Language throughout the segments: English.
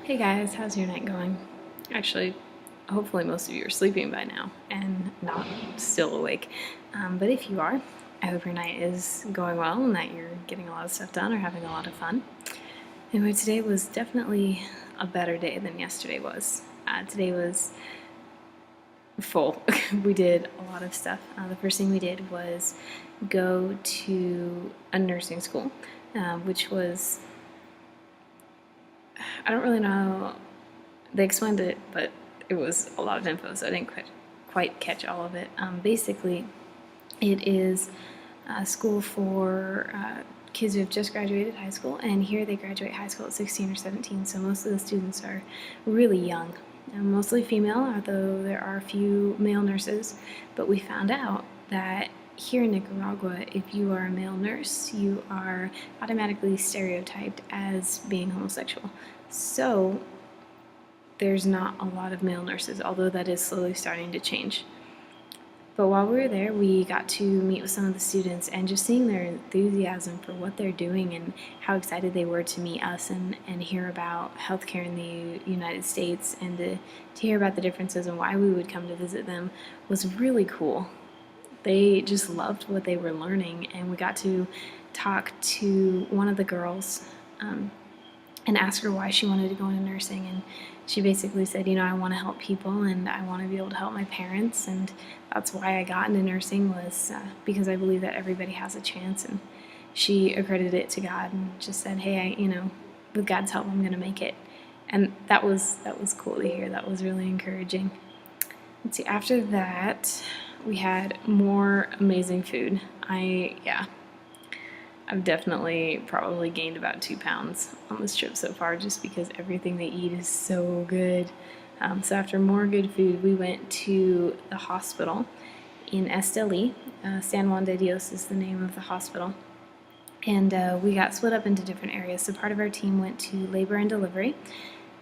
Hey guys, how's your night going? Actually, hopefully most of you are sleeping by now and not still awake. But if you are, I hope your night is going well and that you're getting a lot of stuff done or having a lot of fun. Anyway, today was definitely a better day than yesterday was. Today was full. We did a lot of stuff. The first thing we did was go to a nursing school, which was, I don't really know. They explained it, but it was a lot of info, so I didn't quite catch all of it. Basically, it is a school for kids who have just graduated high school, and here they graduate high school at 16 or 17, so most of the students are really young. Mostly female, although there are a few male nurses, but we found out that here in Nicaragua, if you are a male nurse, you are automatically stereotyped as being homosexual. So there's not a lot of male nurses, although that is slowly starting to change. But while we were there, we got to meet with some of the students, and just seeing their enthusiasm for what they're doing and how excited they were to meet us and hear about healthcare in the United States and to hear about the differences and why we would come to visit them was really cool. They just loved what they were learning, and we got to talk to one of the girls and ask her why she wanted to go into nursing, and she basically said, I want to help people and I want to be able to help my parents, and that's why I got into nursing was because I believe that everybody has a chance, and she accredited it to God and just said, hey, with God's help I'm going to make it. And that was cool to hear. That was really encouraging. Let's see, after that we had more amazing food. I've definitely probably gained about 2 pounds on this trip so far just because everything they eat is so good. So after more good food, we went to the hospital in Esteli. San Juan de Dios is the name of the hospital. And we got split up into different areas. So part of our team went to labor and delivery.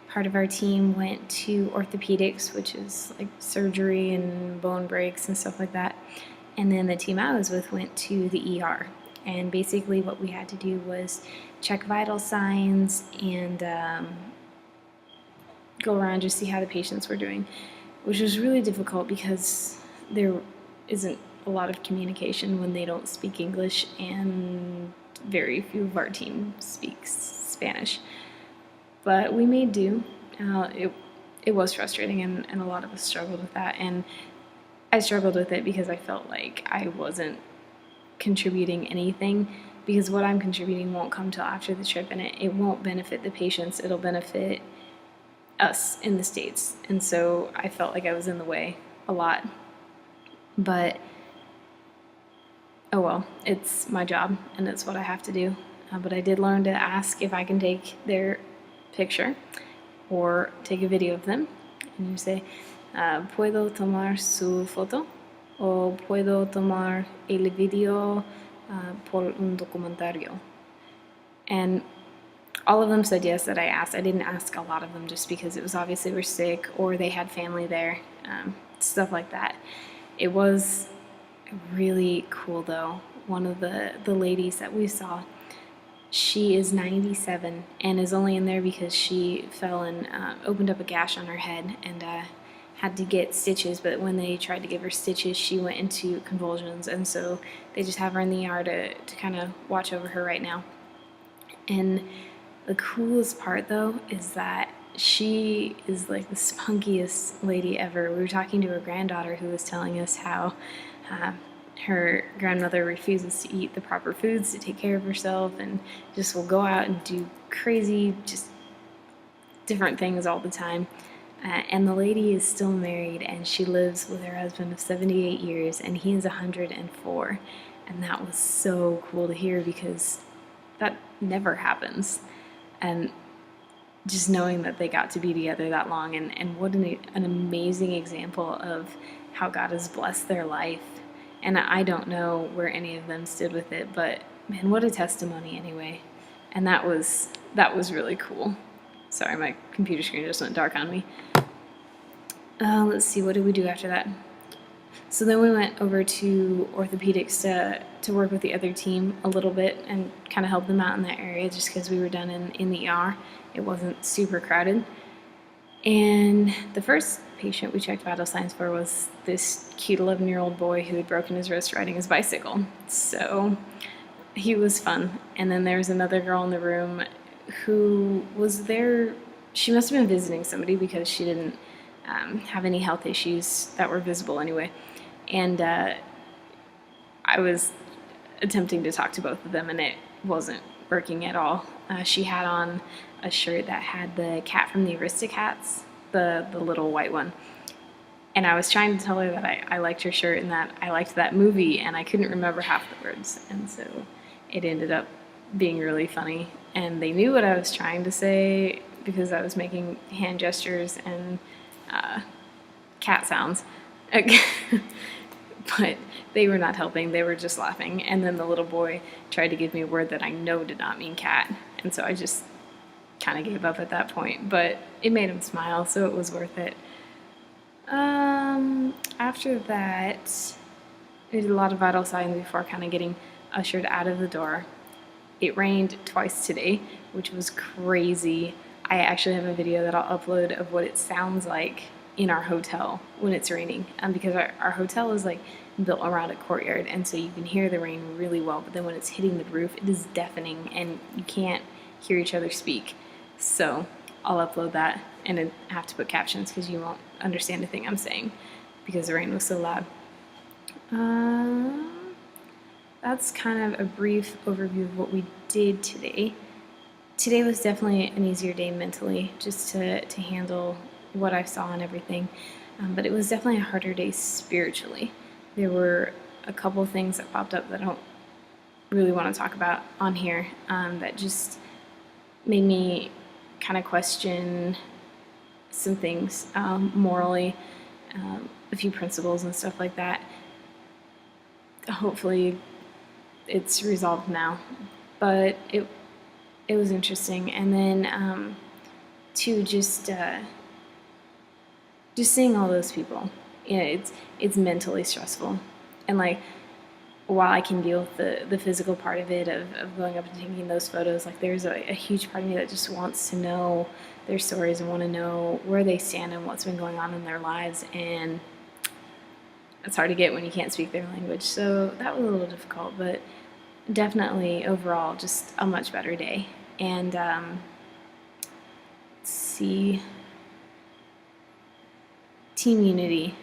Part of our team went to orthopedics, which is like surgery and bone breaks and stuff like that. And then the team I was with went to the ER. And basically what we had to do was check vital signs and go around just see how the patients were doing, which was really difficult because there isn't a lot of communication when they don't speak English, and very few of our team speaks Spanish. But we made do. It was frustrating, and a lot of us struggled with that. And I struggled with it because I felt like I wasn't contributing anything, because what I'm contributing won't come till after the trip, and it won't benefit the patients. It'll benefit us in the States. And so I felt like I was in the way a lot. But oh well, it's my job and it's what I have to do. But I did learn to ask if I can take their picture or take a video of them. And you say, ¿puedo tomar su foto? O puedo tomar el video por un documentario? And all of them said yes that I asked. I didn't ask a lot of them just because it was obvious they were sick or they had family there, stuff like that. It was really cool though. One of the ladies that we saw, she is 97 and is only in there because she fell and opened up a gash on her head and had to get stitches, but when they tried to give her stitches, she went into convulsions, and so they just have her in the ER to kind of watch over her right now. And the coolest part though is that she is like the spunkiest lady ever. We were talking to her granddaughter who was telling us how her grandmother refuses to eat the proper foods to take care of herself and just will go out and do crazy, just different things all the time. And the lady is still married, and she lives with her husband of 78 years, and he is 104. And that was so cool to hear because that never happens. And just knowing that they got to be together that long, and what an amazing example of how God has blessed their life. And I don't know where any of them stood with it, but man, what a testimony anyway. And that was really cool. Sorry, my computer screen just went dark on me. Let's see, what did we do after that? So then we went over to orthopedics to work with the other team a little bit and kind of help them out in that area just because we were done in the ER. It wasn't super crowded. And the first patient we checked vital signs for was this cute 11-year-old boy who had broken his wrist riding his bicycle. So he was fun. And then there was another girl in the room who was there. She must have been visiting somebody because she didn't have any health issues that were visible anyway. And I was attempting to talk to both of them, and it wasn't working at all. She had on a shirt that had the cat from the Aristocats, the little white one. And I was trying to tell her that I liked her shirt and that I liked that movie, and I couldn't remember half the words. And so it ended up being really funny. And they knew what I was trying to say because I was making hand gestures and cat sounds. But they were not helping, they were just laughing. And then the little boy tried to give me a word that I know did not mean cat. And so I just kind of gave up at that point. But it made him smile, so it was worth it. After that, we did a lot of vital signs before kind of getting ushered out of the door. It rained twice today, which was crazy. I actually have a video that I'll upload of what it sounds like in our hotel when it's raining, because our hotel is like built around a courtyard, and so you can hear the rain really well, but then when it's hitting the roof, it is deafening and you can't hear each other speak. So I'll upload that, and I have to put captions because you won't understand a thing I'm saying because the rain was so loud. That's kind of a brief overview of what we did today. Today was definitely an easier day mentally, just to handle what I saw and everything, but it was definitely a harder day spiritually. There were a couple things that popped up that I don't really want to talk about on here, that just made me kind of question some things morally, a few principles and stuff like that. Hopefully it's resolved now, but it was interesting. And then to just seeing all those people, it's mentally stressful. And like, while I can deal with the physical part of it, of going up and taking those photos, like there's a huge part of me that just wants to know their stories and want to know where they stand and what's been going on in their lives. And it's hard to get when you can't speak their language. So that was a little difficult, but definitely overall just a much better day. And let's see, Team Unity.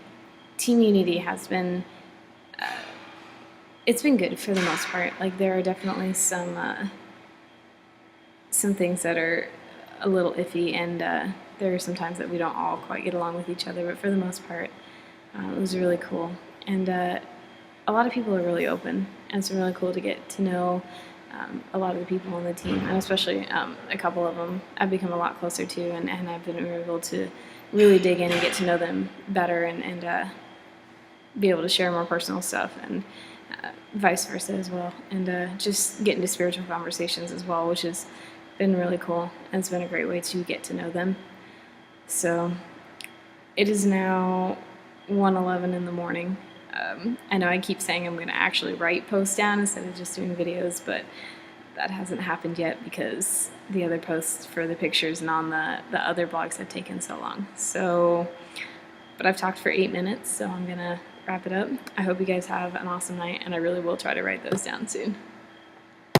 Team Unity has been, it's been good for the most part. Like there are definitely some things that are a little iffy, and there are some times that we don't all quite get along with each other, but for the most part, it was really cool. And a lot of people are really open, and it's been really cool to get to know a lot of the people on the team, and especially a couple of them I've become a lot closer to, and I've been able to really dig in and get to know them better, and be able to share more personal stuff, and vice versa as well, and just get into spiritual conversations as well, which has been really cool, and it's been a great way to get to know them. So it is now 1:11 in the morning. I know I keep saying I'm going to actually write posts down instead of just doing videos, but that hasn't happened yet because the other posts for the pictures and on the other blogs have taken so long. So, but I've talked for 8 minutes, so I'm going to wrap it up. I hope you guys have an awesome night, and I really will try to write those down soon.